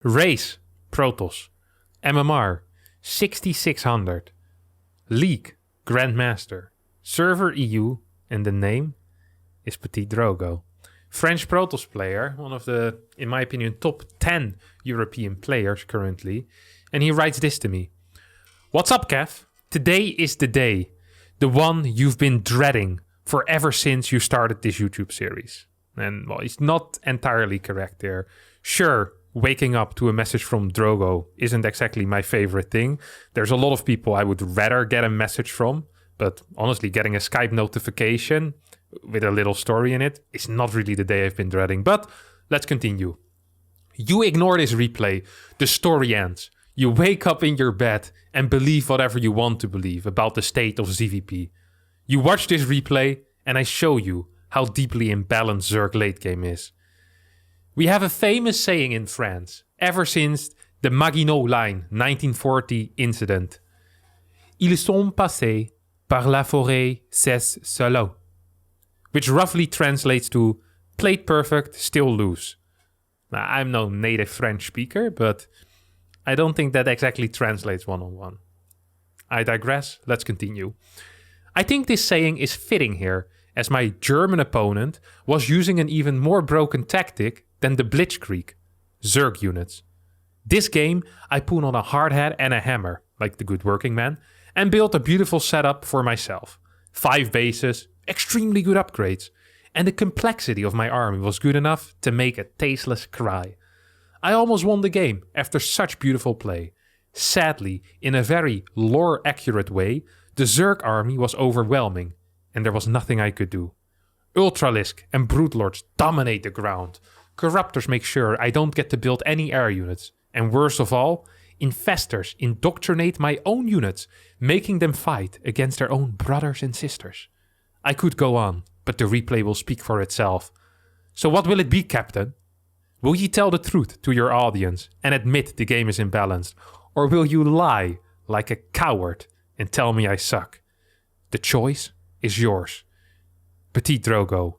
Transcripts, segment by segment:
Race, Protoss. MMR, 6600. League, Grandmaster. Server EU, and the name is Petit Drogo. French Protoss player, one of the, in my opinion, top 10 European players currently. And he writes this to me. What's up, Kev? Today is the day. The one you've been dreading for ever since you started this YouTube series. And, well, he's not entirely correct there. Sure, waking up to a message from Drogo isn't exactly my favorite thing. There's a lot of people I would rather get a message from. But honestly, getting a Skype notification with a little story in it is not really the day I've been dreading. But let's continue. You ignore this replay. The story ends. You wake up in your bed and believe whatever you want to believe about the state of ZVP. You watch this replay and I show you how deeply imbalanced Zerg late game is. We have a famous saying in France, ever since the Maginot Line 1940 incident. Ils sont passés par la forêt c'est solo. Which roughly translates to played perfect, still lose. Now, I'm no native French speaker, but I don't think that exactly translates one-on-one. I digress, let's continue. I think this saying is fitting here, as my German opponent was using an even more broken tactic than the Blitzkrieg, Zerg units. This game, I put on a hard hat and a hammer, like the good working man, and built a beautiful setup for myself. 5 bases, extremely good upgrades, and the complexity of my army was good enough to make a tasteless cry. I almost won the game after such beautiful play. Sadly, in a very lore-accurate way, the Zerg army was overwhelming, and there was nothing I could do. Ultralisk and Broodlords dominate the ground. Corruptors make sure I don't get to build any air units. And worst of all, Infestors indoctrinate my own units, making them fight against their own brothers and sisters. I could go on, but the replay will speak for itself. So what will it be, Captain? Will you tell the truth to your audience and admit the game is imbalanced? Or will you lie like a coward and tell me I suck? The choice is yours. Petit Drogo.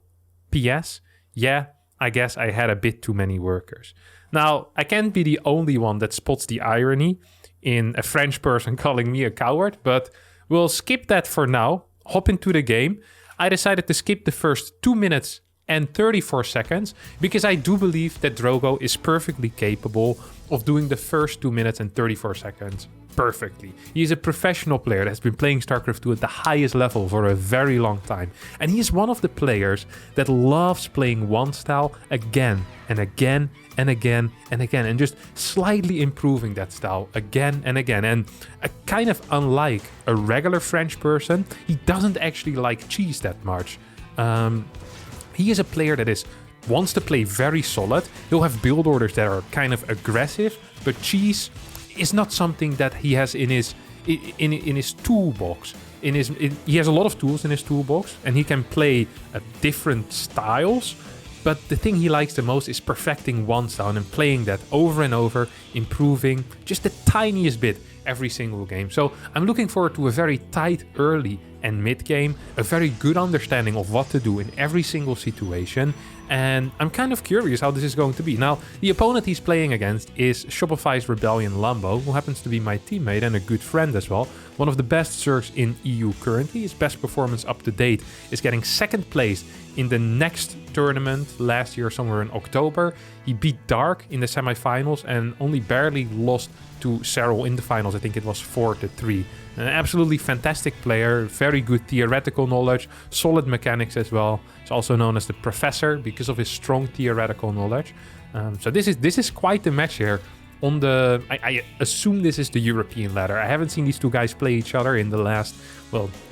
P.S. Yeah, I guess I had a bit too many workers. Now, I can't be the only one that spots the irony in a French person calling me a coward, but we'll skip that for now, hop into the game. I decided to skip the first 2 minutes and 34 seconds because I do believe that Drogo is perfectly capable of doing the first 2 minutes and 34 seconds perfectly. He is a professional player that has been playing StarCraft 2 at the highest level for a very long time. And he is one of the players that loves playing one style again and again and again and again, and just slightly improving that style again and again. And kind of unlike a regular French person, he doesn't actually like cheese that much. He is a player that wants to play very solid. He'll have build orders that are kind of aggressive, but cheese is not something that he has in his toolbox. He has a lot of tools in his toolbox, and he can play different styles. But the thing he likes the most is perfecting one style and playing that over and over, improving just the tiniest bit every single game. So I'm looking forward to a very tight early and mid game, a very good understanding of what to do in every single situation. And I'm kind of curious how this is going to be. Now, the opponent he's playing against is Shopify's Rebellion Lambo, who happens to be my teammate and a good friend as well. One of the best Zergs in EU currently. His best performance up to date is getting second place in the next tournament last year, somewhere in October. He beat Dark in the semifinals and only barely lost to Serral in the finals. I think it was 4-3. An absolutely fantastic player, very good theoretical knowledge, solid mechanics as well. He's also known as the Professor because of his strong theoretical knowledge. So this is quite the match here. I assume this is the European ladder. I haven't seen these two guys play each other in the last,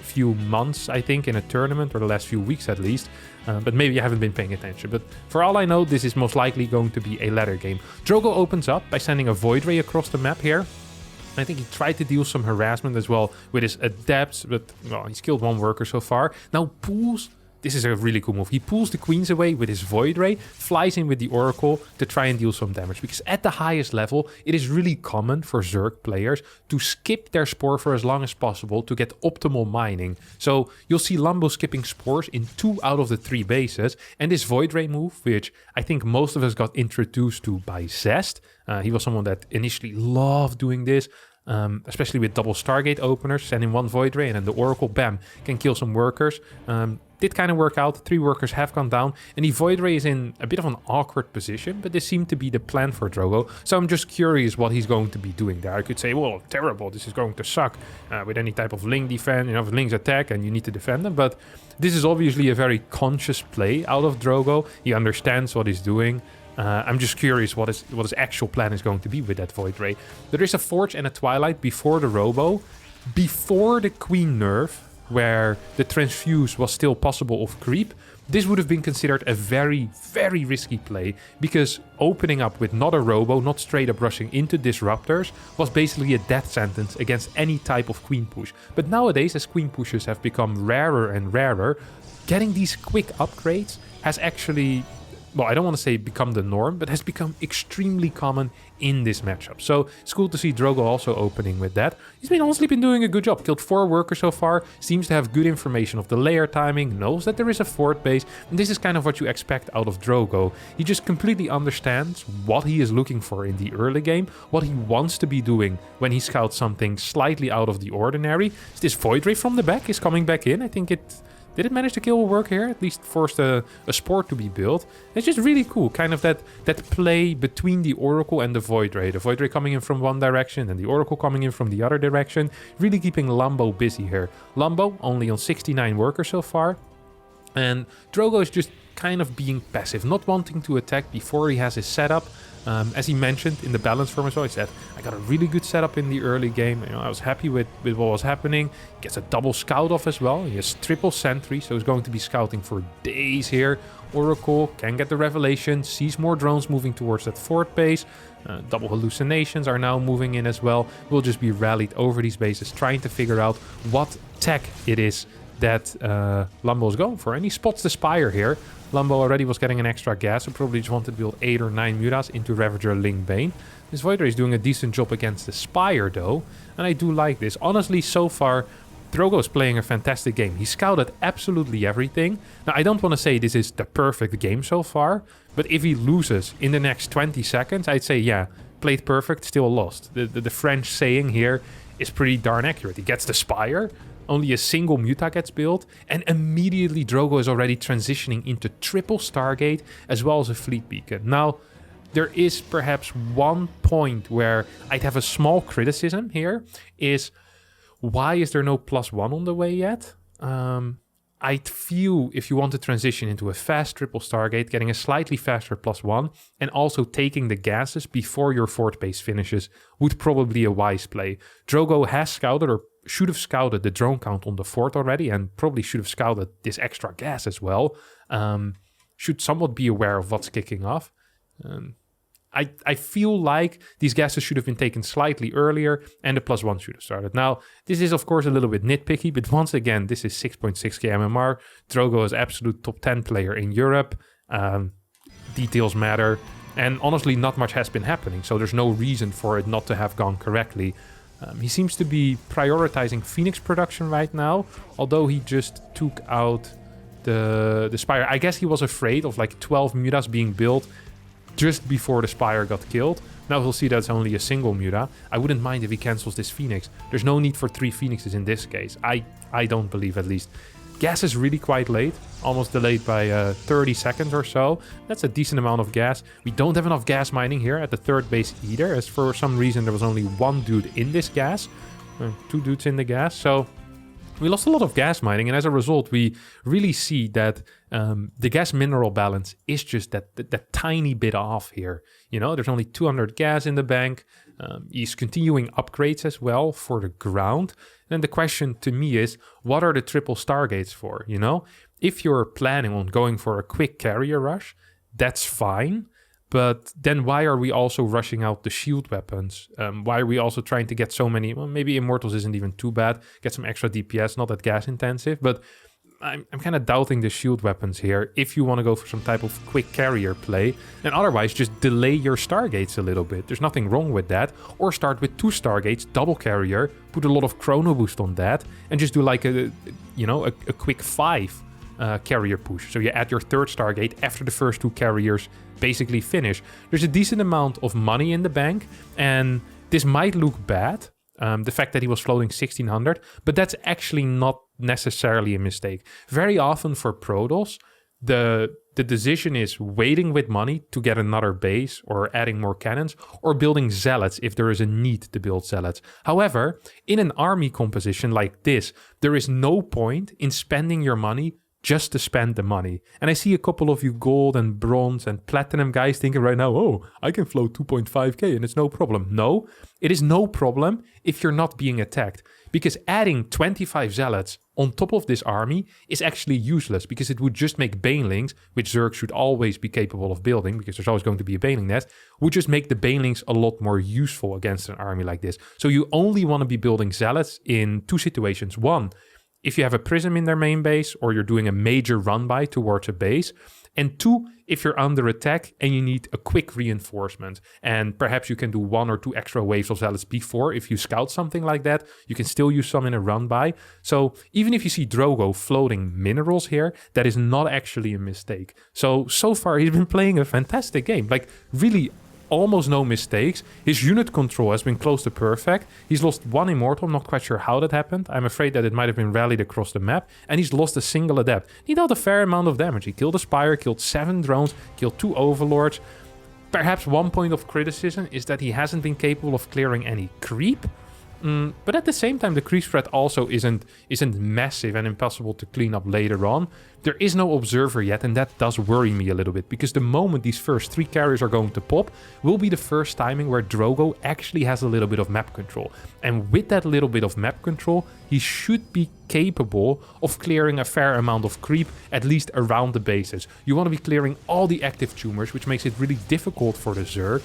few months, I think, in a tournament, or the last few weeks at least. But maybe I haven't been paying attention. But for all I know, this is most likely going to be a ladder game. Drogo opens up by sending a Void Ray across the map here. I think he tried to deal some harassment as well with his adepts, but he's killed one worker so far. Now pulls this is a really cool move. He pulls the queens away with his Void Ray, flies in with the Oracle to try and deal some damage. Because at the highest level, it is really common for Zerg players to skip their Spore for as long as possible to get optimal mining. So you'll see Lambo skipping Spores in 2 out of the 3 bases. And this Void Ray move, which I think most of us got introduced to by Zest. He was someone that initially loved doing this. Especially with double Stargate openers, sending 1 Void Ray and then the Oracle, bam, can kill some workers. Did kind of work out. 3 workers have gone down, and the Void Ray is in a bit of an awkward position, but this seemed to be the plan for Drogo. So I'm just curious what he's going to be doing there. I could say, well, terrible, this is going to suck with any type of Ling defense, you know, if Lings attack and you need to defend them, but this is obviously a very conscious play out of Drogo. He understands what he's doing. I'm just curious what his actual plan is going to be with that Void Ray. There is a Forge and a Twilight before the Robo, before the Queen nerf, where the Transfuse was still possible of creep. This would have been considered a very, very risky play, because opening up with not a Robo, not straight up rushing into Disruptors, was basically a death sentence against any type of Queen push. But nowadays, as Queen pushes have become rarer and rarer, getting these quick upgrades has actually, well, I don't want to say become the norm, but has become extremely common in this matchup. So it's cool to see Drogo also opening with that. He's honestly been doing a good job. Killed 4 workers so far, seems to have good information of the layer timing, knows that there is a fort base, and this is kind of what you expect out of Drogo. He just completely understands what he is looking for in the early game, what he wants to be doing when he scouts something slightly out of the ordinary. This Void Ray from the back is coming back in. I think did it manage to kill a work here? At least forced a Spore to be built. It's just really cool, kind of that play between the Oracle and the Void Ray. The Void Ray coming in from one direction and the Oracle coming in from the other direction. Really keeping Lambo busy here. Lambo only on 69 workers so far. And Drogo is just kind of being passive, not wanting to attack before he has his setup. As he mentioned in the balance form as well, he said, I got a really good setup in the early game. You know, I was happy with what was happening. He gets a double scout off as well. He has triple sentry, so he's going to be scouting for days here. Oracle can get the revelation, sees more drones moving towards that fort base. Double hallucinations are now moving in as well. We'll just be rallied over these bases, trying to figure out what tech it is that Lambo is going for. And he spots the Spire here. Lambo already was getting an extra gas, so probably just wanted to build 8 or 9 Mutas into Ravager Ling Bane. This Void Ray is doing a decent job against the Spire though, and I do like this. Honestly, so far, Drogo is playing a fantastic game. He scouted absolutely everything. Now, I don't want to say this is the perfect game so far, but if he loses in the next 20 seconds, I'd say, yeah, played perfect, still lost. The French saying here is pretty darn accurate. He gets the Spire, only a single Muta gets built, and immediately Drogo is already transitioning into triple Stargate as well as a Fleet Beacon. Now, there is perhaps one point where I'd have a small criticism here, is why is there no +1 on the way yet? I'd feel if you want to transition into a fast triple Stargate, getting a slightly faster +1, and also taking the gases before your fort base finishes would probably be a wise play. Drogo has scouted, or should have scouted, the drone count on the fort already, and probably should have scouted this extra gas as well. Should somewhat be aware of what's kicking off. I feel like these gases should have been taken slightly earlier, and the +1 should have started. Now, this is of course a little bit nitpicky, but once again, this is 6.6k MMR. Drogo is absolute top 10 player in Europe. Details matter, and honestly, not much has been happening, so there's no reason for it not to have gone correctly. He seems to be prioritizing Phoenix production right now, although he just took out the Spire. I guess he was afraid of like 12 Mutas being built just before the Spire got killed. Now he'll see that's only a single Muta. I wouldn't mind if he cancels this Phoenix. There's no need for 3 Phoenixes in this case. I don't believe, at least. Gas is really quite late, almost delayed by 30 seconds or so. That's a decent amount of gas. We don't have enough gas mining here at the third base either, as for some reason there was only 1 dude in this gas. 2 dudes in the gas, so we lost a lot of gas mining, and as a result, we really see that the gas mineral balance is just that tiny bit off here. You know, there's only 200 gas in the bank. He's continuing upgrades as well for the ground. And the question to me is, what are the triple Stargates for? You know, if you're planning on going for a quick carrier rush, that's fine. But then why are we also rushing out the shield weapons? Why are we also trying to get so many? Well, maybe Immortals isn't even too bad. Get some extra DPS, not that gas intensive. But I'm kind of doubting the shield weapons here if you want to go for some type of quick carrier play. And otherwise, just delay your Stargates a little bit. There's nothing wrong with that. Or start with 2 Stargates, double carrier, put a lot of chrono boost on that, and just do like a quick 5 carrier push. So you add your 3rd Stargate after the first 2 carriers basically finish. There's a decent amount of money in the bank, and this might look bad. The fact that he was floating 1600, but that's actually not necessarily a mistake. Very often for Protoss, the decision is waiting with money to get another base or adding more cannons or building zealots if there is a need to build zealots. However, in an army composition like this, there is no point in spending your money just to spend the money. And I see a couple of you gold and bronze and platinum guys thinking right now, oh, I can float 2.5k and it's no problem. No, it is no problem if you're not being attacked. Because adding 25 zealots on top of this army is actually useless, because it would just make banelings, which Zerg should always be capable of building, because there's always going to be a baneling nest, would just make the banelings a lot more useful against an army like this. So you only want to be building zealots in 2 situations. 1, if you have a prism in their main base or you're doing a major run-by towards a base. And 2, if you're under attack and you need a quick reinforcement. And perhaps you can do 1 or 2 extra waves of zealots before. If you scout something like that, you can still use some in a run-by. So even if you see Drogo floating minerals here, that is not actually a mistake. So far he's been playing a fantastic game. Like, really almost no mistakes. His unit control has been close to perfect. He's lost 1 Immortal, I'm not quite sure how that happened. I'm afraid that it might have been rallied across the map. And he's lost a single Adept. He dealt a fair amount of damage. He killed a Spire, killed 7 drones, killed 2 Overlords. Perhaps one point of criticism is that he hasn't been capable of clearing any creep. But at the same time, the creep spread also isn't massive and impossible to clean up later on. There is no observer yet, and that does worry me a little bit, because the moment these first 3 carriers are going to pop will be the first timing where Drogo actually has a little bit of map control. And with that little bit of map control, he should be capable of clearing a fair amount of creep, at least around the bases. You want to be clearing all the active tumors, which makes it really difficult for the Zerg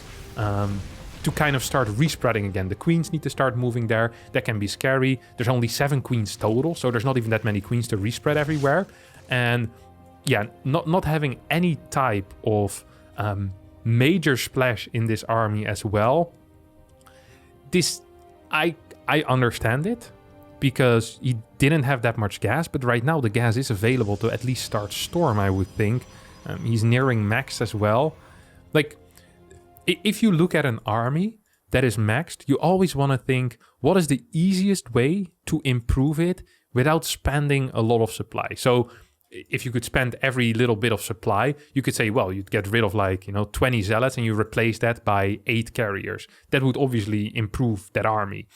to kind of start respreading again. The queens need to start moving there. That can be scary. There's only 7 queens total, so there's not even that many queens to respread everywhere. And yeah, not having any type of major splash in this army as well. This, I understand it, because he didn't have that much gas, but right now the gas is available to at least start Storm, I would think. He's nearing max as well. Like, if you look at an army that is maxed, you always want to think, what is the easiest way to improve it without spending a lot of supply? So if you could spend every little bit of supply, you could say, well, you'd get rid of 20 zealots and you replace that by 8 carriers. That would obviously improve that army.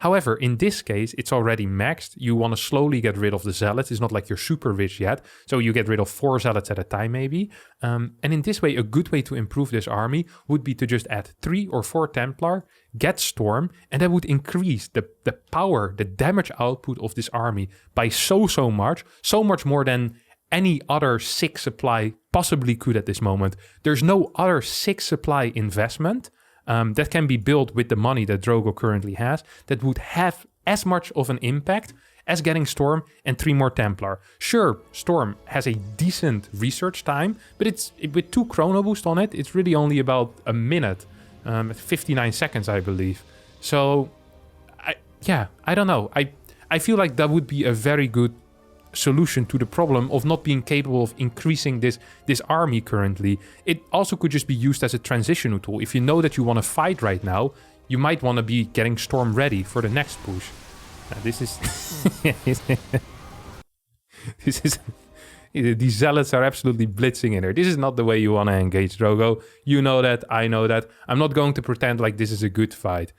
However, in this case, it's already maxed. You want to slowly get rid of the zealots. It's not like you're super rich yet. So you get rid of 4 zealots at a time, maybe. And in this way, a good way to improve this army would be to just add 3 or 4 Templar, get Storm, and that would increase the power, the damage output of this army by so much more than any other 6 supply possibly could at this moment. There's no other 6 supply investment that can be built with the money that Drogo currently has that would have as much of an impact as getting Storm and 3 more Templar. Sure, Storm has a decent research time, but it's with 2 chrono boost on it, it's really only about a minute, 59 seconds, I believe. So, I don't know. I feel like that would be a very good solution to the problem of not being capable of increasing this army currently. It also could just be used as a transitional tool. If you know that you want to fight right now, you might want to be getting Storm ready for the next push. Now, this is these zealots are absolutely blitzing in there. This is not the way you want to engage Drogo. You know that, I know that. I'm not going to pretend like this is a good fight.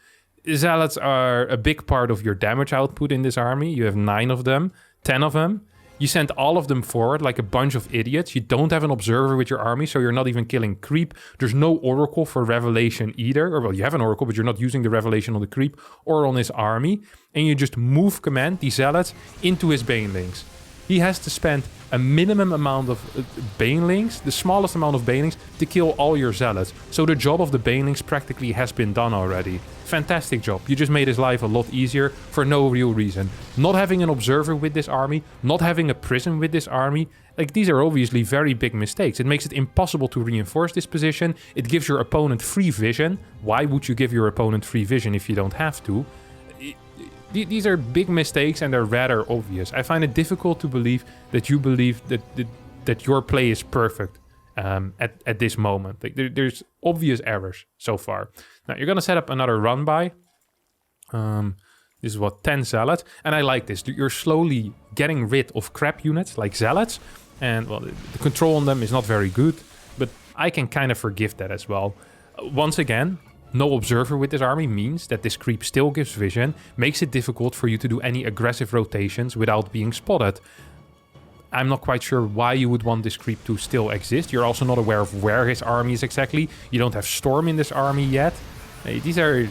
Zealots are a big part of your damage output in this army. You have 9 of them. 10 of them. You send all of them forward like a bunch of idiots. You don't have an observer with your army, so you're not even killing creep. There's no oracle for revelation either. Or, well, you have an oracle, but you're not using the revelation on the creep or on his army. And you just move command, the zealots, into his banelings. He has to spend a minimum amount of banelings, the smallest amount of banelings, to kill all your zealots. So the job of the banelings practically has been done already. Fantastic job. You just made his life a lot easier for no real reason. Not having an observer with this army, not having a prison with this army, like, these are obviously very big mistakes. It makes it impossible to reinforce this position. It gives your opponent free vision. Why would you give your opponent free vision if you don't have to? These are big mistakes, and they're rather obvious. I find it difficult to believe that you believe that your play is perfect at this moment. Like, there's obvious errors so far. Now, you're going to set up another run by. This is what, 10 zealots. And I like this. You're slowly getting rid of crap units like zealots. And, well, the control on them is not very good. But I can kind of forgive that as well. Once again, no observer with this army means that this creep still gives vision, makes it difficult for you to do any aggressive rotations without being spotted. I'm not quite sure why you would want this creep to still exist. You're also not aware of where his army is exactly. You don't have Storm in this army yet. These are...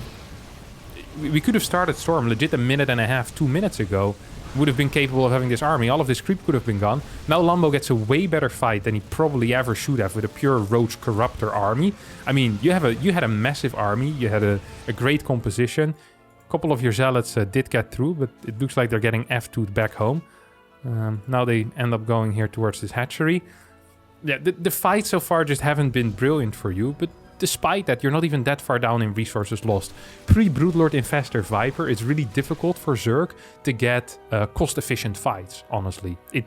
We could have started Storm legit a minute and a half, 2 minutes ago. Would have been capable of having this army. All of this creep could have been gone. Now Lambo gets a way better fight than he probably ever should have with a pure Roach Corruptor army. I mean, you had a massive army. You had a great composition. A couple of your zealots did get through, but it looks like they're getting F2'd back home. Now they end up going here towards this hatchery. Yeah, the fights so far just haven't been brilliant for you, but despite that, you're not even that far down in resources lost. Pre-Broodlord Infestor Viper, it's really difficult for Zerg to get cost-efficient fights, honestly. It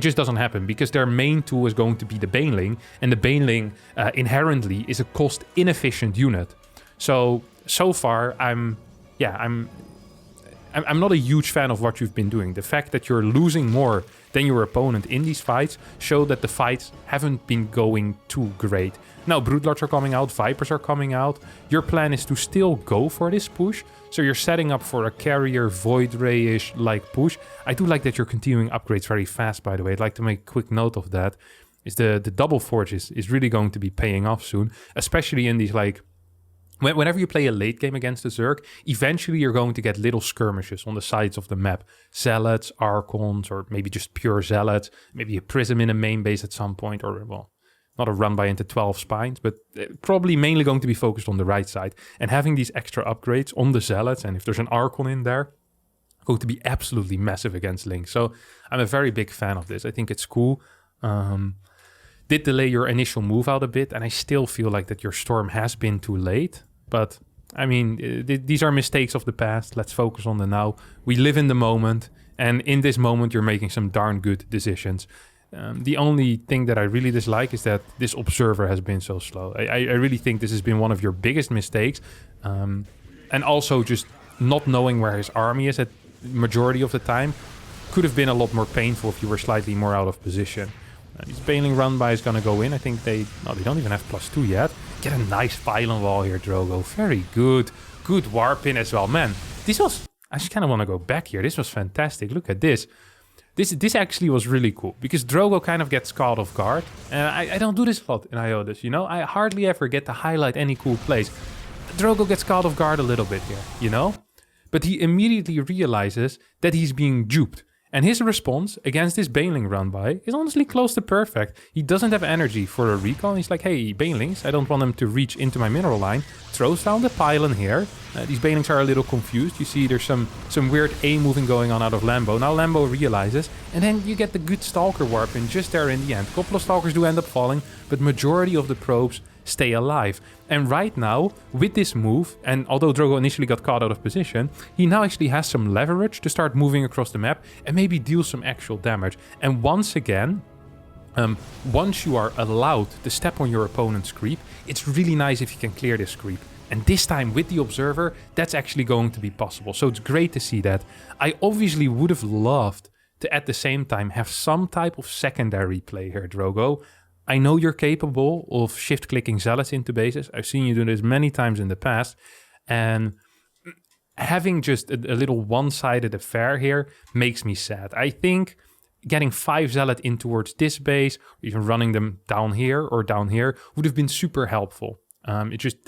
just doesn't happen, because their main tool is going to be the Baneling, and the Baneling inherently is a cost-inefficient unit. So far, I'm not a huge fan of what you've been doing. The fact that you're losing more than your opponent in these fights show that the fights haven't been going too great. Now, Broodlords are coming out, Vipers are coming out. Your plan is to still go for this push. So you're setting up for a carrier Void Ray-ish like push. I do like that you're continuing upgrades very fast, by the way. I'd like to make a quick note of that. Is the Double Forge is really going to be paying off soon. Especially in these, like... Whenever you play a late game against a Zerg, eventually you're going to get little skirmishes on the sides of the map. Zealots, Archons, or maybe just pure Zealots. Maybe a Prism in a main base at some point, or, well... Not a run by into 12 spines, but probably mainly going to be focused on the right side. And having these extra upgrades on the Zealots, and if there's an Archon in there, going to be absolutely massive against Link. So I'm a very big fan of this. I think it's cool. Did delay your initial move out a bit, and I still feel like that your Storm has been too late. But, I mean, these are mistakes of the past. Let's focus on the now. We live in the moment, and in this moment you're making some darn good decisions. The only thing that I really dislike is that this observer has been so slow. I really think this has been one of your biggest mistakes. And also just not knowing where his army is at the majority of the time could have been a lot more painful if you were slightly more out of position. This Baneling run-by is going to go in. I think they don't even have +2 yet. Get a nice pylon wall here, Drogo. Very good. Good warp in as well. Man, this was... I just kind of want to go back here. This was fantastic. Look at this. This actually was really cool, because Drogo kind of gets caught off guard. And I don't do this a lot in IODIS, you know? I hardly ever get to highlight any cool plays. Drogo gets caught off guard a little bit here, you know? But he immediately realizes that he's being duped. And his response against this Baneling run-by is honestly close to perfect. He doesn't have energy for a recon. He's like, hey, Banelings, I don't want them to reach into my mineral line. Throws down the pylon here. These Banelings are a little confused. You see there's some weird A moving going on out of Lambo. Now Lambo realizes, and then you get the good Stalker warp in just there in the end. A couple of Stalkers do end up falling, but majority of the probes stay alive. And right now, with this move, and although Drogo initially got caught out of position, he now actually has some leverage to start moving across the map and maybe deal some actual damage. And once again, once you are allowed to step on your opponent's creep, it's really nice if you can clear this creep. And this time with the Observer, that's actually going to be possible. So it's great to see that. I obviously would have loved to at the same time have some type of secondary play here, Drogo. I know you're capable of shift-clicking Zealots into bases. I've seen you do this many times in the past. And having just a little one-sided affair here makes me sad. I think getting 5 Zealot in towards this base, or even running them down here or down here, would have been super helpful. It just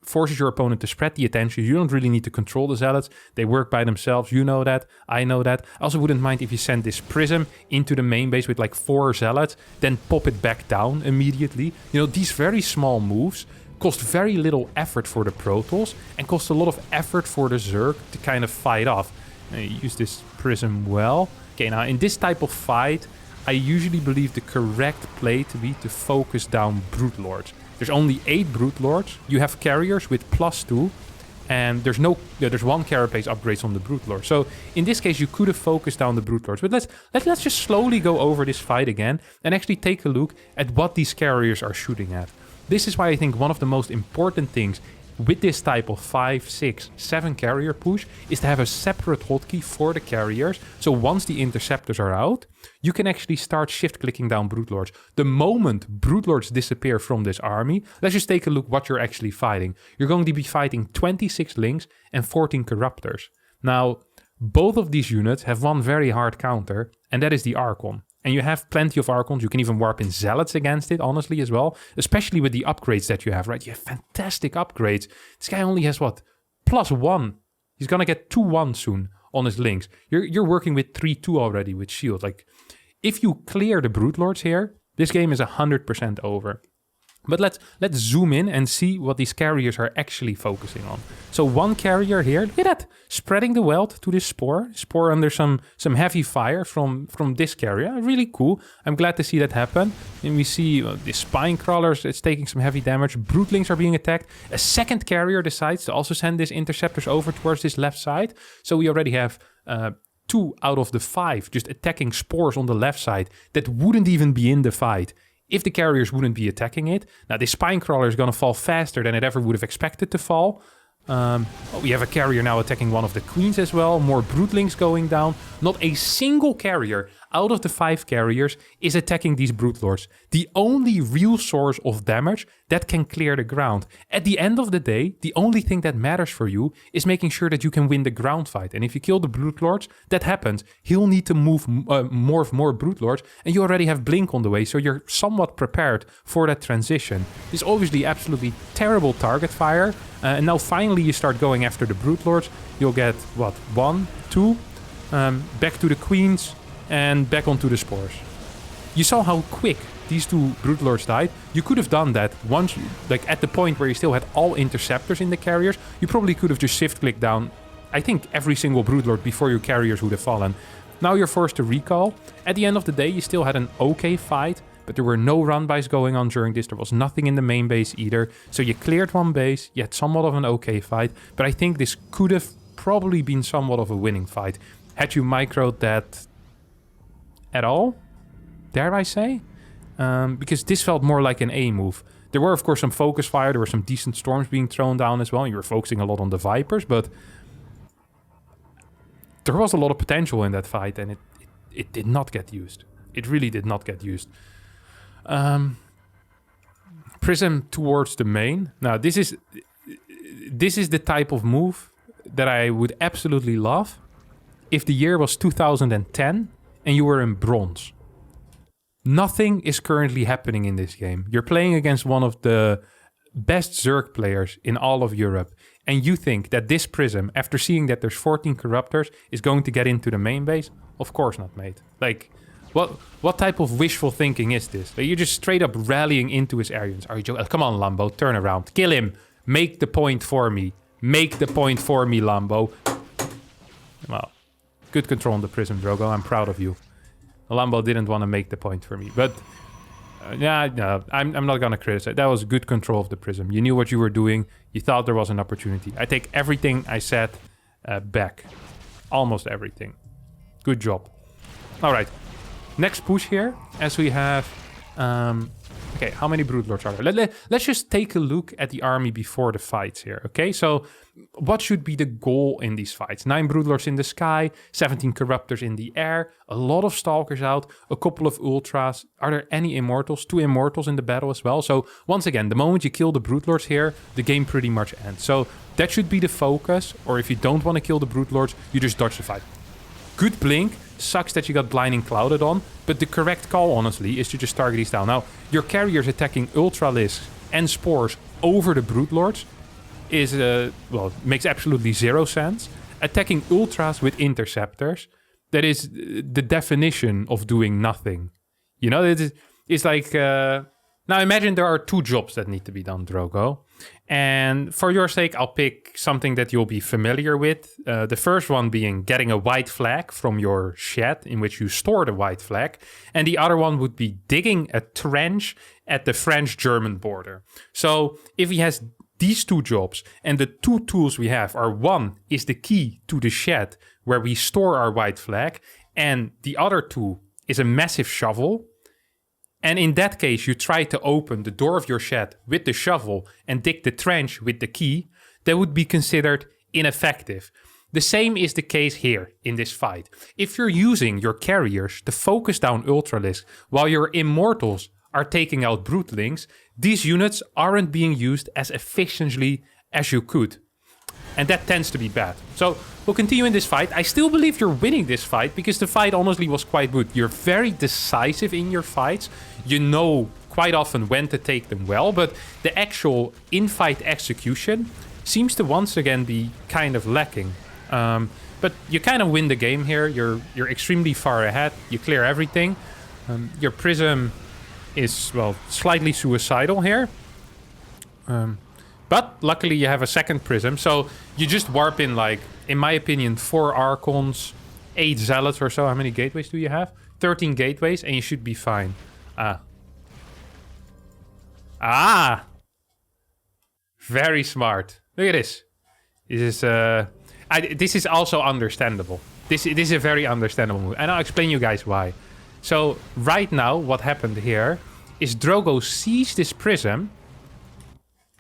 forces your opponent to spread the attention. You don't really need to control the Zealots. They work by themselves. You know that. I know that. I also wouldn't mind if you send this Prism into the main base with like 4 Zealots, then pop it back down immediately. You know, these very small moves cost very little effort for the Protoss and cost a lot of effort for the Zerg to kind of fight off. Use this Prism well. Okay, now in this type of fight, I usually believe the correct play to be to focus down Brute Lords. There's only 8 Brute Lords. You have carriers with +2. And there's 1 carapace upgrades on the Brute Lord. So in this case, you could have focused down the Brute Lords. But let's just slowly go over this fight again and actually take a look at what these carriers are shooting at. This is why I think one of the most important things with this type of 5, 6, 7 carrier push is to have a separate hotkey for the carriers. So once the interceptors are out, you can actually start shift clicking down Brute Lords. The moment Brute Lords disappear from this army, let's just take a look what you're actually fighting. You're going to be fighting 26 Lynx and 14 Corruptors. Now, both of these units have one very hard counter, and that is the Archon. And you have plenty of Archons. You can even warp in Zealots against it, honestly, as well. Especially with the upgrades that you have, right? You have fantastic upgrades. This guy only has, what? +1. He's gonna get 2-1 soon on his Lynx. You're working with 3-2 already with shield. Like, if you clear the Brute Lords here, this game is 100% over. But let's zoom in and see what these carriers are actually focusing on. So one carrier here, look at that, spreading the wealth to this Spore. Spore under some heavy fire from this carrier. Really cool. I'm glad to see that happen. And we see the Spine Crawlers, it's taking some heavy damage. Broodlings are being attacked. A second carrier decides to also send these interceptors over towards this left side. So we already have 2 out of the 5 just attacking Spores on the left side that wouldn't even be in the fight if the carriers wouldn't be attacking it. Now, this Spine Crawler is going to fall faster than it ever would have expected to fall. We have a carrier now attacking one of the Queens as well. More Broodlings going down. Not a single carrier out of the 5 carriers is attacking these Brute Lords. The only real source of damage that can clear the ground. At the end of the day, the only thing that matters for you is making sure that you can win the ground fight. And if you kill the Brute Lords, that happens. He'll need to morph more Brute Lords, and you already have Blink on the way, so you're somewhat prepared for that transition. It's obviously absolutely terrible target fire. And now finally you start going after the Brute Lords. You'll get, what, 1, 2, back to the Queens, and back onto the Spores. You saw how quick these 2 Brute Lords died. You could have done that once, like at the point where you still had all interceptors in the carriers. You probably could have just shift-clicked down, I think, every single Brute Lord before your carriers would have fallen. Now you're forced to recall. At the end of the day, you still had an okay fight, but there were no run-bys going on during this. There was nothing in the main base either. So you cleared one base, you had somewhat of an okay fight, but I think this could have probably been somewhat of a winning fight. Had you microed that at all, dare I say? Because this felt more like an A move. There were, of course, some focus fire. There were some decent storms being thrown down as well. You were focusing a lot on the Vipers, but there was a lot of potential in that fight, and it did not get used. It really did not get used. Prism towards the main. Now, this is the type of move that I would absolutely love if the year was 2010 and you were in bronze. Nothing is currently happening in this game. You're playing against one of the best Zerg players in all of Europe, and you think that this Prism, after seeing that there's 14 Corruptors, is going to get into the main base? Of course not, mate. Like, what type of wishful thinking is this? Like, you're just straight up rallying into his Aryans. Are you joking? Come on, Lambo, turn around. Kill him. Make the point for me. Make the point for me, Lambo. Well, good control on the Prism, Drogo. I'm proud of you. Lambo didn't want to make the point for me. But, yeah, no, I'm not going to criticize. That was good control of the Prism. You knew what you were doing. You thought there was an opportunity. I take everything I said back. Almost everything. Good job. All right. Next push here, as we have... okay, how many Brood Lords are there? Let's just take a look at the army before the fights here, okay? So, what should be the goal in these fights? 9 Brood Lords in the sky, 17 Corruptors in the air, a lot of Stalkers out, a couple of Ultras. Are there any Immortals? 2 Immortals in the battle as well. So, once again, the moment you kill the Brood Lords here, the game pretty much ends. So, that should be the focus, or if you don't want to kill the Brood Lords, you just dodge the fight. Good blink. Sucks that you got Blinding Clouded on, but the correct call, honestly, is to just target these down. Now, your carriers attacking Ultralisks and Spores over the Brood Lords. is, well, makes absolutely zero sense. Attacking ultras with interceptors, that is the definition of doing nothing. You know, it's like... now imagine there are 2 jobs that need to be done, Drogo. And for your sake, I'll pick something that you'll be familiar with. The first one being getting a white flag from your shed in which you store the white flag. And the other one would be digging a trench at the French-German border. So if he has these 2 jobs and the 2 tools we have are, one is the key to the shed where we store our white flag, and the other 2 is a massive shovel. And in that case, you try to open the door of your shed with the shovel and dig the trench with the key, that would be considered ineffective. The same is the case here in this fight. If you're using your carriers to focus down Ultralisks while your Immortals are taking out Broodlings, these units aren't being used as efficiently as you could. And that tends to be bad. So we'll continue in this fight. I still believe you're winning this fight because the fight honestly was quite good. You're very decisive in your fights. You know quite often when to take them well, but the actual in-fight execution seems to once again be kind of lacking. But you kind of win the game here. You're extremely far ahead. You clear everything. Your Prism is, well, slightly suicidal here. But luckily you have a second Prism, so you just warp in, like, in my opinion, 4 Archons, 8 Zealots or so. How many gateways do you have? 13 gateways, and you should be fine. Very smart. Look at this. This is also understandable. This is a very understandable move, and I'll explain you guys why. So right now, what happened here is Drogo sees this Prism,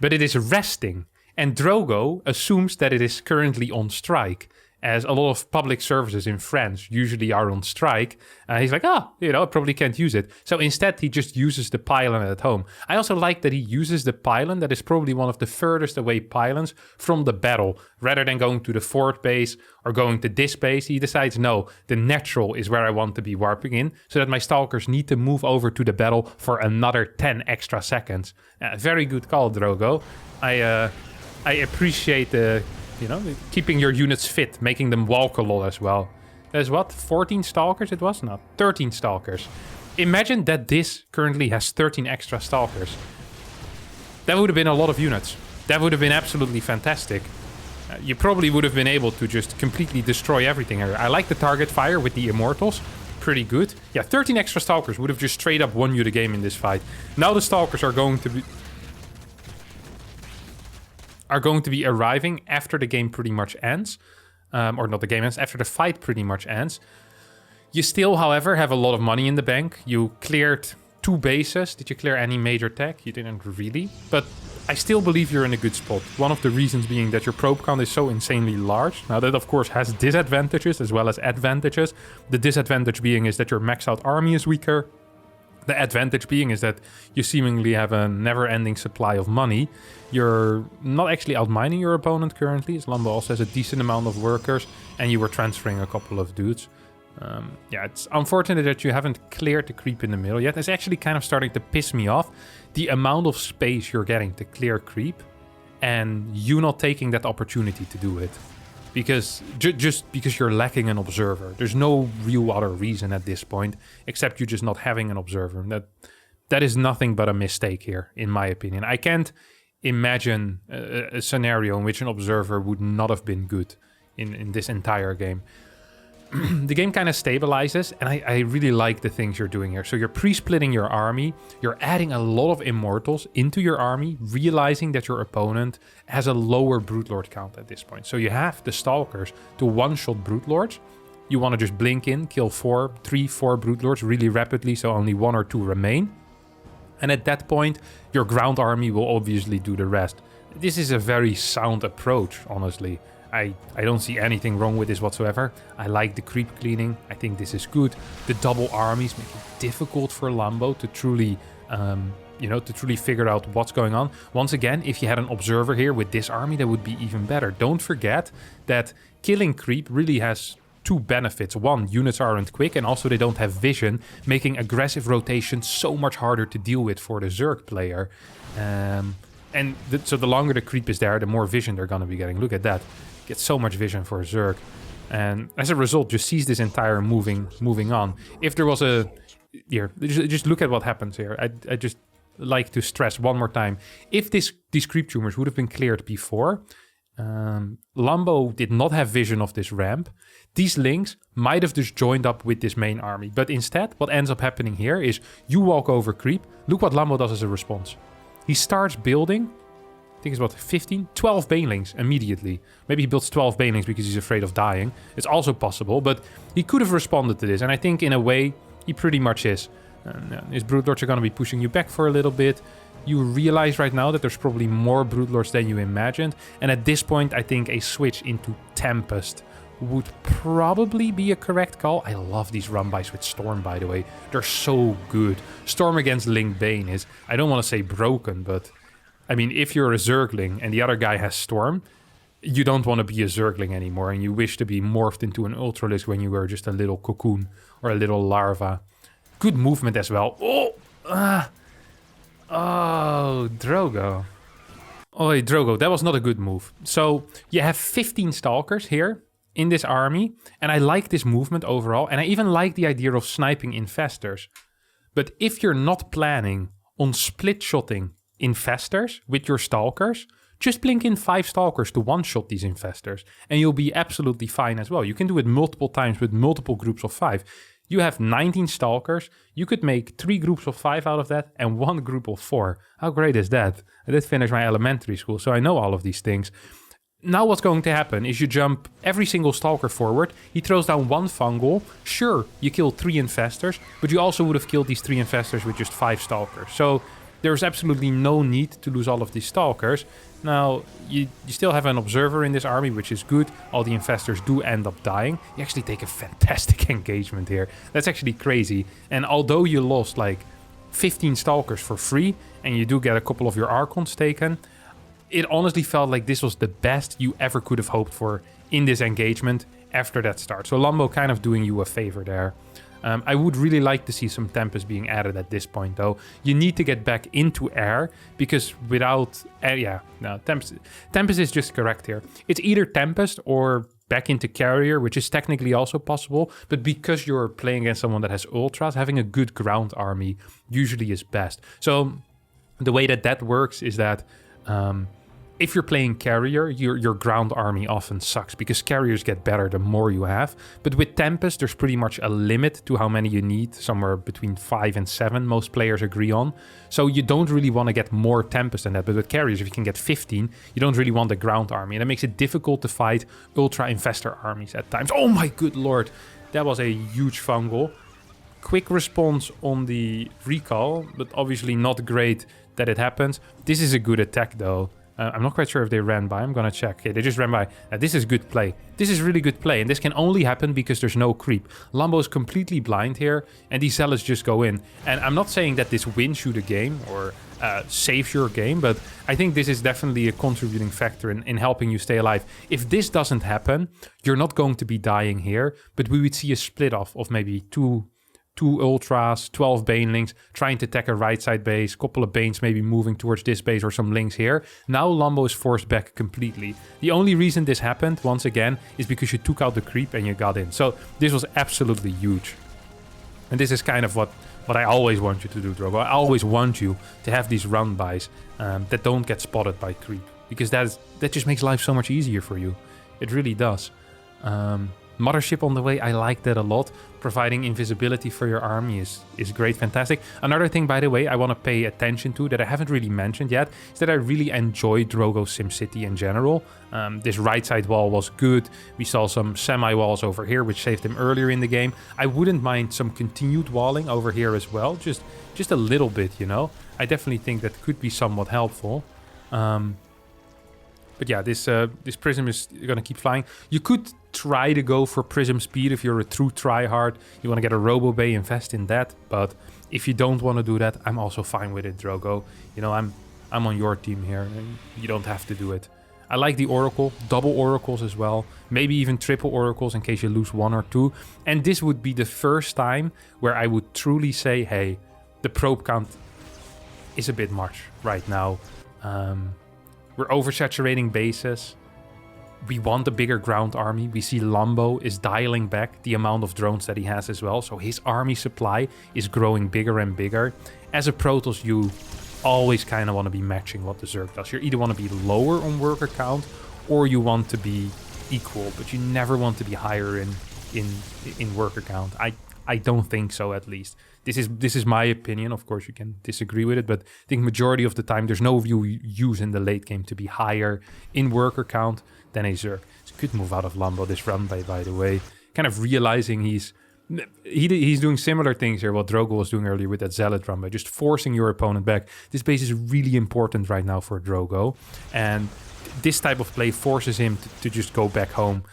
but it is resting, and Drogo assumes that it is currently on strike, as a lot of public services in France usually are on strike. He's like, I probably can't use it. So instead, he just uses the pylon at home. I also like that he uses the pylon that is probably one of the furthest away pylons from the battle. Rather than going to the fort base or going to this base, he decides, no, the natural is where I want to be warping in, so that my stalkers need to move over to the battle for another 10 extra seconds. Very good call, Drogo. I appreciate the... keeping your units fit, making them walk a lot as well. There's what? 14 Stalkers it was? No, 13 Stalkers. Imagine that this currently has 13 extra Stalkers. That would have been a lot of units. That would have been absolutely fantastic. You probably would have been able to just completely destroy everything here. I like the target fire with the Immortals. Pretty good. Yeah, 13 extra Stalkers would have just straight up won you the game in this fight. Now the Stalkers are going to be arriving after the game pretty much ends. Or not the game ends, after the fight pretty much ends. You still, however, have a lot of money in the bank. You cleared 2 bases. Did you clear any major tech? You didn't really. But I still believe you're in a good spot. One of the reasons being that your probe count is so insanely large. Now that, of course, has disadvantages as well as advantages. The disadvantage being is that your maxed out army is weaker. The advantage being is that you seemingly have a never-ending supply of money. You're not actually outmining your opponent currently, as Lambo also has a decent amount of workers, and you were transferring a couple of dudes. Yeah, it's unfortunate that you haven't cleared the creep in the middle yet. It's actually kind of starting to piss me off, the amount of space you're getting to clear creep, and you not taking that opportunity to do it. Because just because you're lacking an observer. There's no real other reason at this point, except you just not having an observer. That is nothing but a mistake here, in my opinion. I can't imagine a scenario in which an observer would not have been good in this entire game. The game kind of stabilizes, and I really like the things you're doing here. So you're pre-splitting your army, you're adding a lot of Immortals into your army, realizing that your opponent has a lower Broodlord count at this point. So you have the Stalkers to one-shot Broodlords. You want to just blink in, kill 4 Broodlords really rapidly, so only 1 or 2 remain. And at that point, your ground army will obviously do the rest. This is a very sound approach, honestly. I don't see anything wrong with this whatsoever. I like the creep cleaning. I think this is good. The double armies make it difficult for Lambo to truly, figure out what's going on. Once again, if you had an observer here with this army, that would be even better. Don't forget that killing creep really has 2 benefits. 1, units aren't quick, and also they don't have vision, making aggressive rotation so much harder to deal with for the Zerg player. And so the longer the creep is there, the more vision they're going to be getting. Look at that. Get so much vision for a Zerg. And as a result, just sees this entire moving on. If there was a... Here, just look at what happens here. I just like to stress one more time. If these creep tumors would have been cleared before, Lambo did not have vision of this ramp. These links might have just joined up with this main army. But instead, what ends up happening here is you walk over creep. Look what Lambo does as a response. He starts building, I think it's about 12 banelings immediately. Maybe he builds 12 banelings because he's afraid of dying. It's also possible, but he could have responded to this. And I think in a way, he pretty much is. His Broodlords are going to be pushing you back for a little bit. You realize right now that there's probably more Broodlords than you imagined. And at this point, I think a switch into Tempest would probably be a correct call. I love these run-bys with Storm, by the way. They're so good. Storm against Link Bane is, I don't want to say broken, but... I mean, if you're a Zergling and the other guy has Storm, you don't want to be a Zergling anymore. And you wish to be morphed into an Ultralisk when you were just a little cocoon or a little larva. Good movement as well. Oh, Drogo. Oh, Drogo, that was not a good move. So you have 15 Stalkers here in this army. And I like this movement overall. And I even like the idea of sniping Infestors. But if you're not planning on split-shotting Infestors with your Stalkers, just blink in 5 Stalkers to one-shot these Infestors. And you'll be absolutely fine as well. You can do it multiple times with multiple groups of 5. You have 19 Stalkers. You could make 3 groups of 5 out of that and 1 group of 4. How great is that? I did finish my elementary school, so I know all of these things. Now what's going to happen is you jump every single Stalker forward. He throws down 1 Fungal. Sure, you kill 3 Infestors, but you also would have killed these 3 Infestors with just 5 Stalkers. So there's absolutely no need to lose all of these Stalkers. Now, you still have an Observer in this army, which is good. All the Infestors do end up dying. You actually take a fantastic engagement here. That's actually crazy. And although you lost like 15 Stalkers for free, and you do get a couple of your Archons taken, it honestly felt like this was the best you ever could have hoped for in this engagement after that start. So Lambo kind of doing you a favor there. I would really like to see some Tempest being added at this point, though. You need to get back into air, because without... Tempest is just correct here. It's either Tempest or back into Carrier, which is technically also possible, but because you're playing against someone that has Ultras, having a good ground army usually is best. So the way that works is that... if you're playing Carrier, your ground army often sucks, because Carriers get better the more you have. But with Tempest, there's pretty much a limit to how many you need, somewhere between 5 and 7, most players agree on. So you don't really want to get more Tempest than that. But with Carriers, if you can get 15, you don't really want the ground army. And that makes it difficult to fight Ultra Infestor armies at times. Oh my good lord, that was a huge fungal. Quick response on the recall, but obviously not great that it happens. This is a good attack though. I'm not quite sure if they ran by. I'm gonna check. Okay, they just ran by. This is good play. This is really good play, and this can only happen because there's no creep. Lambo is completely blind here, and these Zealots just go in. And I'm not saying that this wins you the game or saves your game, but I think this is definitely a contributing factor in helping you stay alive. If this doesn't happen, you're not going to be dying here, but we would see a split off of maybe two Ultras, 12 Banelings, trying to attack a right side base, couple of Banes maybe moving towards this base or some Links here. Now Lambo is forced back completely. The only reason this happened, once again, is because you took out the creep and you got in. So this was absolutely huge. And this is kind of what I always want you to do, Drogo. I always want you to have these run-bys that don't get spotted by creep, because that just makes life so much easier for you. It really does. Mothership on the way, I like that a lot. Providing invisibility for your army is great, fantastic. Another thing, by the way, I want to pay attention to that I haven't really mentioned yet, is that I really enjoy Drogo SimCity in general. This right side wall was good. We saw some semi-walls over here, which saved him earlier in the game. I wouldn't mind some continued walling over here as well, just a little bit, you know. I definitely think that could be somewhat helpful. But yeah, this Prism is going to keep flying. You could try to go for Prism speed if you're a true tryhard. You want to get a Robo Bay, invest in that. But if you don't want to do that, I'm also fine with it, Drogo. You know, I'm on your team here, and you don't have to do it. I like the Oracle, double Oracles as well. Maybe even triple Oracles in case you lose 1 or 2. And this would be the first time where I would truly say, hey, the probe count is a bit much right now. We're oversaturating bases. We want a bigger ground army. We see Lambo is dialing back the amount of drones that he has as well. So his army supply is growing bigger and bigger. As a Protoss, you always kind of want to be matching what the Zerg does. You either want to be lower on worker count or you want to be equal, but you never want to be higher in worker count. I don't think so, at least. This is my opinion. Of course, you can disagree with it, but I think majority of the time there's no use in the late game to be higher in worker count than a Zerg. It's a good move out of Lambo, this run by the way. Kind of realizing he's doing similar things here, what Drogo was doing earlier with that Zealot run, by just forcing your opponent back. This base is really important right now for Drogo, and this type of play forces him to just go back home.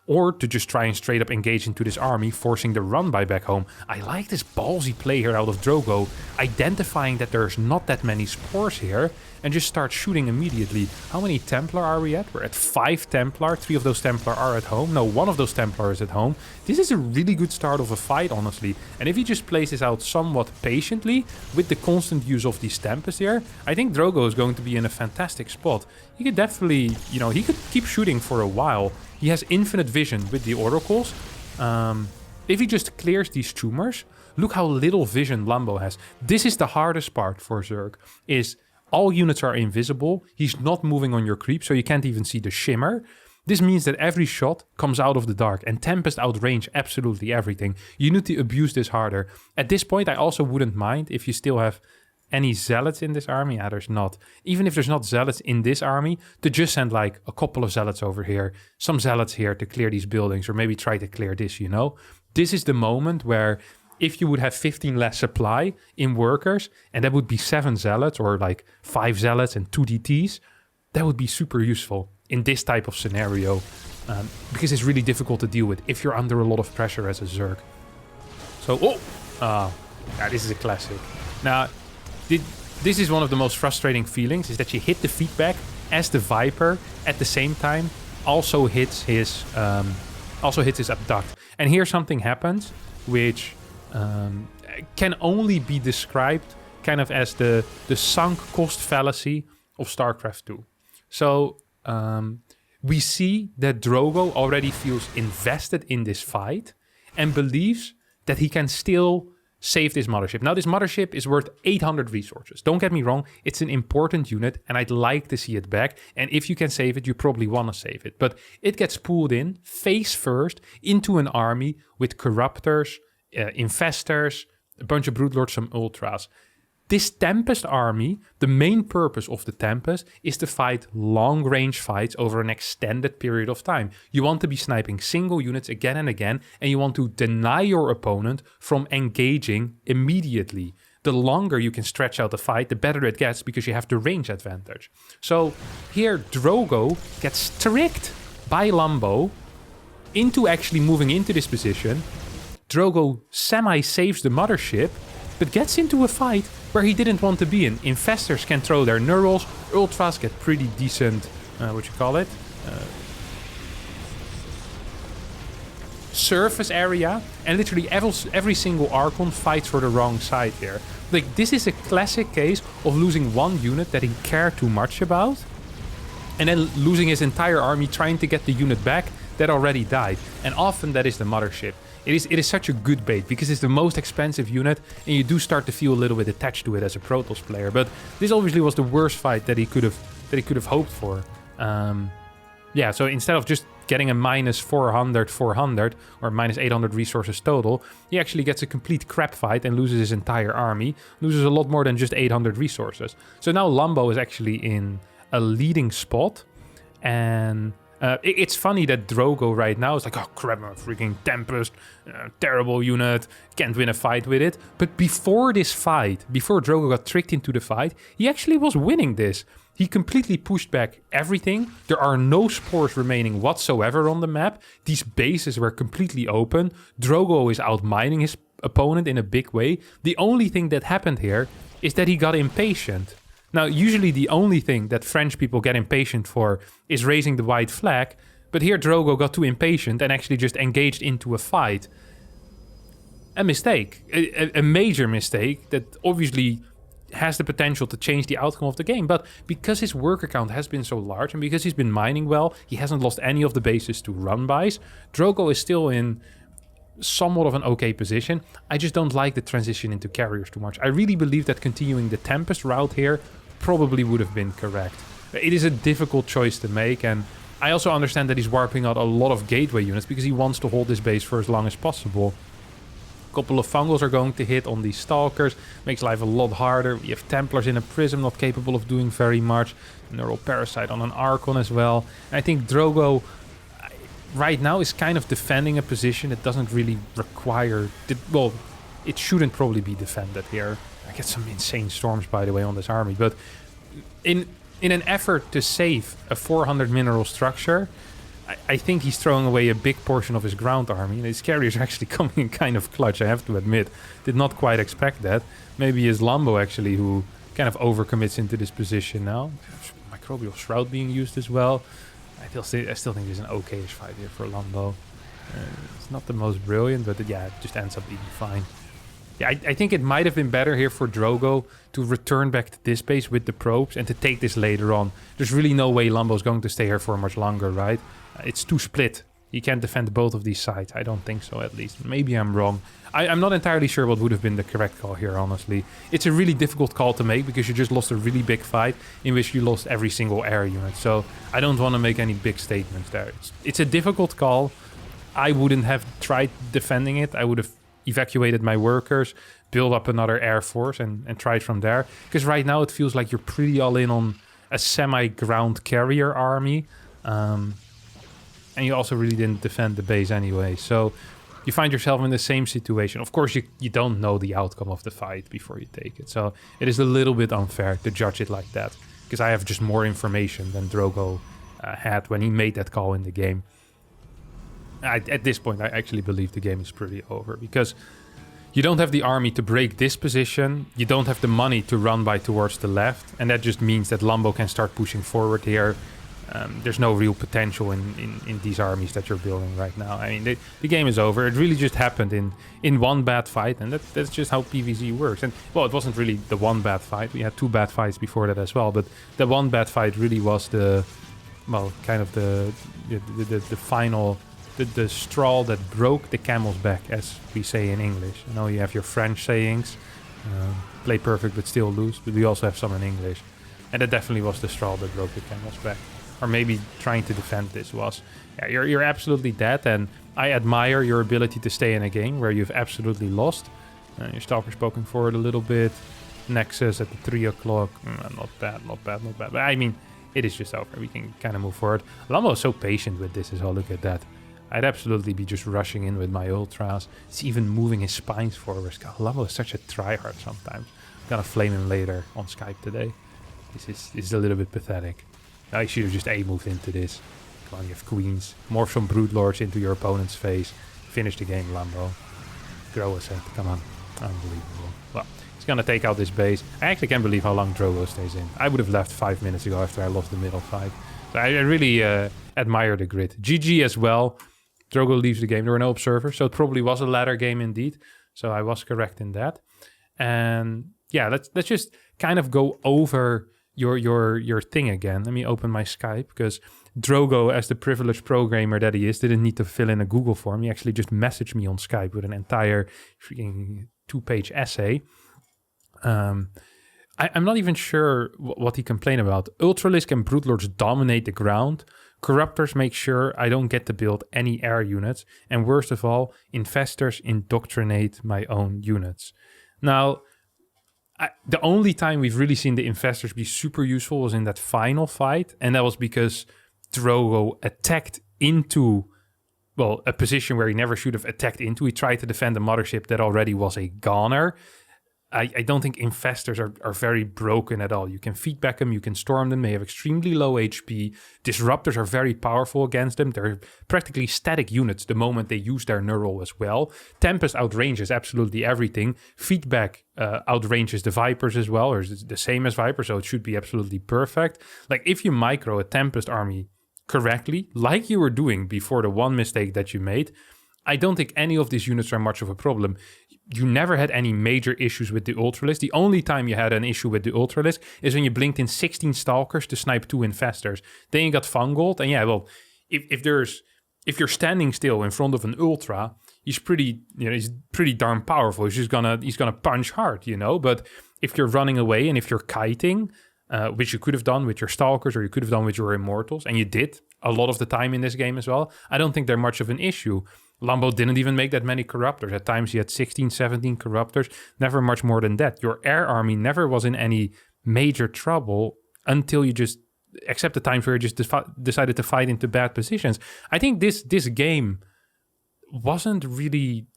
Or to just try and straight up engage into this army, forcing the run by back home. I like this ballsy play here out of Drogo, identifying that there's not that many spores here, and just start shooting immediately. How many Templar are we at? We're at 5 Templar. 3 of those Templar are at home. No, 1 of those Templar is at home. This is a really good start of a fight, honestly. And if he just plays this out somewhat patiently, with the constant use of these Tempests here, I think Drogo is going to be in a fantastic spot. He could definitely, you know, he could keep shooting for a while. He has infinite vision with the Oracles. If he just clears these tumors, look how little vision Lambo has. This is the hardest part for Zerg, is all units are invisible. He's not moving on your creep, so you can't even see the shimmer. This means that every shot comes out of the dark, and Tempest outrange absolutely everything. You need to abuse this harder. At this point, I also wouldn't mind if you still have any Zealots in this army. There's not. Even if there's not Zealots in this army, to just send like a couple of Zealots over here, some Zealots here to clear these buildings, or maybe try to clear this, you know? This is the moment where if you would have 15 less supply in workers, and that would be 7 Zealots, or like 5 Zealots and 2 DTs, that would be super useful in this type of scenario, because it's really difficult to deal with if you're under a lot of pressure as a Zerg. So, yeah, this is a classic. Now, this is one of the most frustrating feelings, is that you hit the feedback as the Viper at the same time also hits his abduct. And here something happens which can only be described kind of as the sunk cost fallacy of StarCraft 2. So we see that Drogo already feels invested in this fight and believes that he can still save this mothership. Now, this mothership is worth 800 resources. Don't get me wrong, it's an important unit, and I'd like to see it back. And if you can save it, you probably want to save it. But it gets pulled in, face first, into an army with Corruptors, Infestors, a bunch of Broodlords, some Ultras. This Tempest army, the main purpose of the Tempest is to fight long-range fights over an extended period of time. You want to be sniping single units again and again, and you want to deny your opponent from engaging immediately. The longer you can stretch out the fight, the better it gets, because you have the range advantage. So here Drogo gets tricked by Lambo into actually moving into this position. Drogo semi-saves the mothership, but gets into a fight where he didn't want to be in. Infestors can throw their Neurals, Ultras get pretty decent, surface area, and literally every single Archon fights for the wrong side here. Like, this is a classic case of losing one unit that he cared too much about, and then losing his entire army trying to get the unit back that already died. And often that is the mothership. It is such a good bait because it's the most expensive unit, and you do start to feel a little bit attached to it as a Protoss player. But this obviously was the worst fight that he could have hoped for. Yeah, so instead of just getting a minus 400 or minus 800 resources total, he actually gets a complete crap fight and loses his entire army, loses a lot more than just 800 resources. So now Lambo is actually in a leading spot, and it's funny that Drogo right now is like, oh crap, I'm a freaking Tempest, terrible unit, can't win a fight with it. But before this fight, before Drogo got tricked into the fight, he actually was winning this. He completely pushed back everything. There are no spores remaining whatsoever on the map. These bases were completely open. Drogo is outmining his opponent in a big way. The only thing that happened here is that he got impatient. Now, usually the only thing that French people get impatient for is raising the white flag, but here Drogo got too impatient and actually just engaged into a fight. A mistake, a major mistake that obviously has the potential to change the outcome of the game. But because his worker count has been so large and because he's been mining well, he hasn't lost any of the bases to run-bys. Drogo is still in somewhat of an okay position. I just don't like the transition into carriers too much. I really believe that continuing the Tempest route here probably would have been correct. It is a difficult choice to make, and I also understand that he's warping out a lot of gateway units because he wants to hold this base for as long as possible. A couple of fungals are going to hit on these stalkers, makes life a lot harder. We have Templars in a prism, not capable of doing very much. Neural Parasite on an Archon as well. And I think Drogo right now is kind of defending a position that doesn't really require... well, it shouldn't probably be defended here. I get some insane storms, by the way, on this army. But in an effort to save a 400 mineral structure, I think he's throwing away a big portion of his ground army. And his carriers are actually coming in kind of clutch, I have to admit. Did not quite expect that. Maybe it's Lambo, actually, who kind of overcommits into this position now. Microbial Shroud being used as well. I still think there's an okay-ish fight here for Lambo. It's not the most brilliant, but yeah, it just ends up being fine. Yeah, I think it might have been better here for Drogo to return back to this base with the probes and to take this later on. There's really no way Lambo's going to stay here for much longer, right? It's too split. You can't defend both of these sides. I don't think so, at least. Maybe I'm wrong. I'm not entirely sure what would have been the correct call here, honestly. It's a really difficult call to make because you just lost a really big fight in which you lost every single air unit. So I don't want to make any big statements there. It's a difficult call. I wouldn't have tried defending it. I would have evacuated my workers, build up another air force and tried from there. Because right now it feels like you're pretty all in on a semi-ground carrier army. And you also really didn't defend the base anyway. So you find yourself in the same situation. Of course, you don't know the outcome of the fight before you take it. So it is a little bit unfair to judge it like that. Because I have just more information than Drogo had when he made that call in the game. At this point, I actually believe the game is pretty over. Because you don't have the army to break this position. You don't have the money to run by towards the left. And that just means that Lambo can start pushing forward here. There's no real potential in these armies that you're building right now. I mean, the game is over. It really just happened in one bad fight, and that's just how PvZ works. And, well, it wasn't really the one bad fight. We had 2 bad fights before that as well, but the one bad fight really was the final... The straw that broke the camel's back, as we say in English. I know you have your French sayings, play perfect but still lose, but we also have some in English. And that definitely was the straw that broke the camel's back. Or maybe trying to defend this was. Yeah, you're absolutely dead, and I admire your ability to stay in a game where you've absolutely lost. Your Stalker's poking forward a little bit. Nexus at the 3 o'clock. Not bad. But I mean, it is just over. We can kind of move forward. Lambo is so patient with this as well. Look at that. I'd absolutely be just rushing in with my ultras. It's even moving his spines forward. God, Lambo is such a tryhard sometimes. I'm gonna flame him later on Skype today. This is a little bit pathetic. I should have just A-moved into this. Come on, you have queens. Morph some Broodlords into your opponent's face. Finish the game, Lambo. Grow a set. Come on. Unbelievable. Well, he's gonna take out this base. I actually can't believe how long Drogo stays in. I would have left 5 minutes ago after I lost the middle fight. So I really admire the grit. GG as well. Drogo leaves the game. There were no observers, so it probably was a ladder game indeed. So I was correct in that. And yeah, let's just kind of go over your thing again. Let me open my Skype, because Drogo, as the privileged programmer that he is, didn't need to fill in a Google form. He actually just messaged me on Skype with an entire freaking 2-page essay. I'm not even sure what he complained about. Ultralisk and Broodlords dominate the ground. Corruptors make sure I don't get to build any air units. And worst of all, Infestors indoctrinate my own units. Now, the only time we've really seen the Infestors be super useful was in that final fight. And that was because Drogo attacked into, well, a position where he never should have attacked into. He tried to defend a mothership that already was a goner. I don't think Infestors are very broken at all. You can feedback them, you can storm them, they have extremely low HP. Disruptors are very powerful against them. They're practically static units the moment they use their neural as well. Tempest outranges absolutely everything. Feedback outranges the Vipers as well, or is the same as Viper, so it should be absolutely perfect. Like, if you micro a Tempest army correctly, like you were doing before the one mistake that you made, I don't think any of these units are much of a problem. you never had any major issues with the Ultralisk. The only time you had an issue with the Ultralisk is when you blinked in 16 Stalkers to snipe 2 Infestors. Then you got Fungold, and yeah, well, if you're standing still in front of an Ultra, he's pretty darn powerful. He's gonna punch hard, you know. But if you're running away and if you're kiting, which you could have done with your Stalkers or you could have done with your Immortals, and you did a lot of the time in this game as well, I don't think they're much of an issue. Lambo didn't even make that many Corruptors. At times he had 16, 17 Corruptors, never much more than that. Your air army never was in any major trouble until you just, except the times where you just decided to fight into bad positions. I think this game wasn't really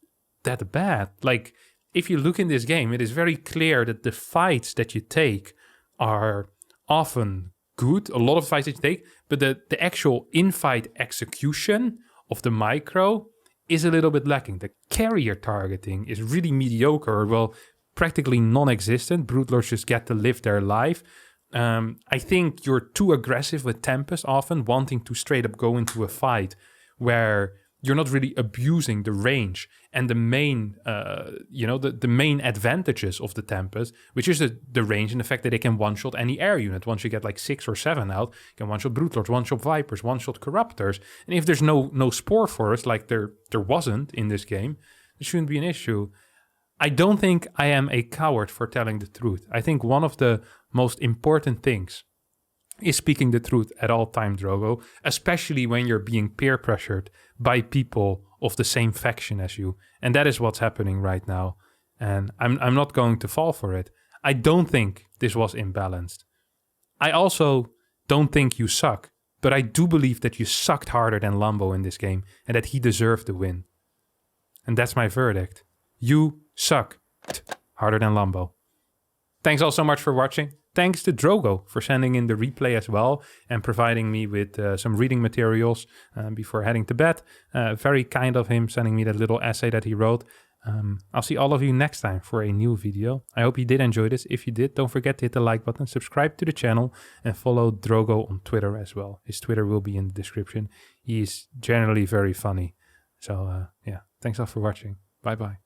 that bad. Like, if you look in this game, it is very clear that the fights that you take are often good, a lot of fights that you take, but the actual in-fight execution of the micro is a little bit lacking. The carrier targeting is really mediocre, or well, practically non-existent. Broodlords just get to live their life. I think you're too aggressive with Tempest often, wanting to straight up go into a fight where you're not really abusing the range and the main, the main advantages of the Tempest, which is the range and the fact that they can one-shot any air unit. Once you get like 6 or 7 out, you can one-shot Broodlords, one-shot Vipers, one-shot Corruptors. And if there's no Spore Forest, like there wasn't in this game, it shouldn't be an issue. I don't think I am a coward for telling the truth. I think one of the most important things is speaking the truth at all time, Drogo, especially when you're being peer pressured by people of the same faction as you. And that is what's happening right now. And I'm not going to fall for it. I don't think this was imbalanced. I also don't think you suck, but I do believe that you sucked harder than Lambo in this game and that he deserved the win. And that's my verdict. You suck harder than Lambo. Thanks all so much for watching. Thanks to Drogo for sending in the replay as well and providing me with some reading materials before heading to bed. Very kind of him sending me that little essay that he wrote. I'll see all of you next time for a new video. I hope you did enjoy this. If you did, don't forget to hit the like button, subscribe to the channel, and follow Drogo on Twitter as well. His Twitter will be in the description. He's generally very funny. So yeah, thanks all for watching. Bye-bye.